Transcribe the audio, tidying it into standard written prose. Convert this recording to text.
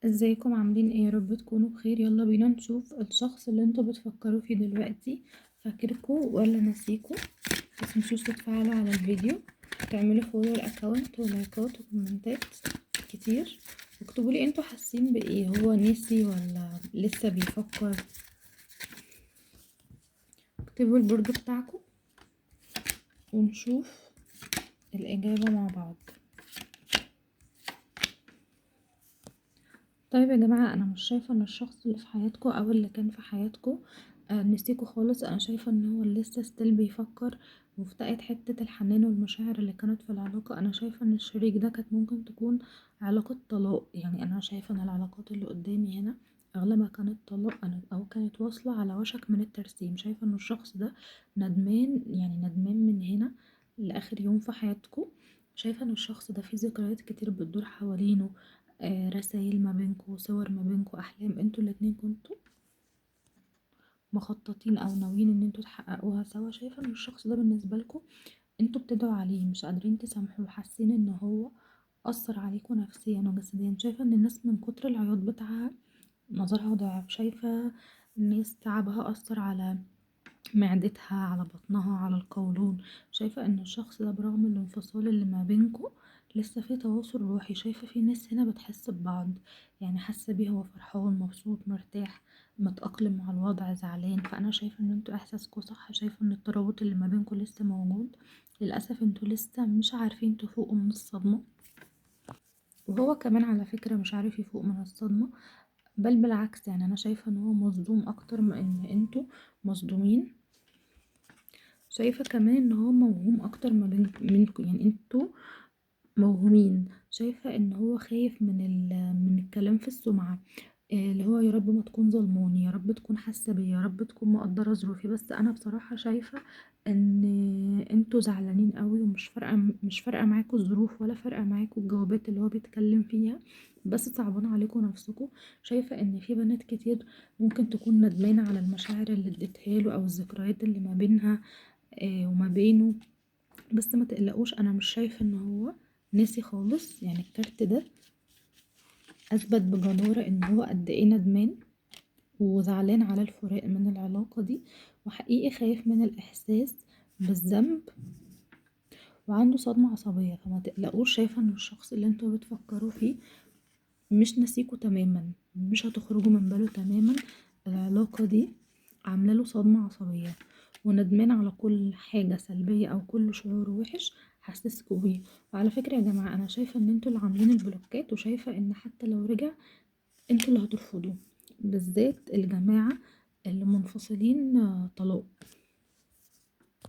ازيكم عاملين ايه؟ يا رب تكونوا بخير. يلا بينا نشوف الشخص اللي انتوا بتفكروا فيه دلوقتي فاكركوا ولا ناسيكوا. بس متنسوش تتفاعلوا على الفيديو، تعملوا فولو الاكونت ولايكات وكومنتات كتير، واكتبوا لي انتوا حاسين بايه، هو ناسي ولا لسه بيفكر. اكتبوا البرج بتاعكم ونشوف الاجابة مع بعض. طيب يا جماعة، انا مش شايفة ان الشخص اللي في حياتكم او اللي كان في حياتكم نسيكوا خالص. انا شايفة ان هو لسه ستيل بيفكر، مفتقد حتة الحنان والمشاعر اللي كانت في العلاقة. انا شايفة ان الشريك ده كانت ممكن تكون علاقة طلاق. يعني انا شايفة ان العلاقات اللي قدامي هنا اغلبها كانت طلاق او كانت واصلة على وشك من الترسيم. شايفة ان الشخص ده ندمان، يعني ندمان من هنا لاخر يوم في حياتكم. شايفة ان الشخص ده فيه ذكريات كتير بتدور حوالينه، رسايل ما بينكوا، صور ما بينكوا، احلام انتوا الاتنين كنتوا مخططين او ناويين ان انتوا تحققوها سوا. شايفه ان الشخص ده بالنسبه لكم انتوا بتدعوا عليه، مش قادرين تسامحوه، حاسين ان هو اثر عليكم نفسيا وجسديا. شايفه ان الناس من كتر العياط بتاعها نظرها ضعف. شايفه الناس تعبها اثر على معدتها، على بطنها، على القولون. شايفة ان الشخص ده برغم الانفصال اللي ما بينكو لسه في تواصل روحي. شايفة في ناس هنا بتحس ببعض، يعني حاسة بيه، هو فرحان مبسوط مرتاح متأقلم مع الوضع زعلان. فانا شايفة ان انتوا احساسكوا صح، شايفة ان الترابط اللي ما بينكو لسه موجود. للأسف انتوا لسه مش عارفين تفوقوا من الصدمة، وهو كمان على فكرة مش عارف يفوق من الصدمة، بل بالعكس. يعني انا شايفة ان هو مصدوم اكتر ما ان انتوا مصدومين. شايفة كمان ان هو موهوم اكتر ما منكم، يعني انتوا موهومين. شايفة ان هو خايف من الكلام في السمعة، اللي هو يا رب ما تكون ظلماني، يا رب تكون حاسة بيا، يا رب تكون مقدرة ظروفي. بس انا بصراحة شايفة ان انتوا زعلانين قوي، ومش فارقة مش فارقة معاكوا الظروف، ولا فارقة معاكوا الجوابات اللي هو بيتكلم فيها، بس صعبان عليكم نفسكم. شايفة ان في بنات كتير ممكن تكون ندمانة على المشاعر اللي اديتها له او الذكريات اللي ما بينها وما بينه. بس ما تقلقوش، انا مش شايفه ان هو نسي خالص. يعني الكارت ده اثبت بجدارة ان هو قد ايه ندمان وزعلان على الفراق من العلاقة دي، وحقيقي خايف من الاحساس بالذنب، وعنده صدمة عصبية. فما تقلقوش، شايفة ان الشخص اللي انتوا بتفكروا فيه مش نسيكوا تماما، مش هتخرجوا من باله تماما. العلاقة دي عاملة له صدمة عصبية، وندمان على كل حاجة سلبية او كل شعور وحش حسسكوا بيه. وعلى فكرة يا جماعة، انا شايفة ان انتوا اللي عاملين البلوكات، وشايفة ان حتى لو رجع انتوا اللي هترفضوه، بالذات الجماعة اللي منفصلين طلاق.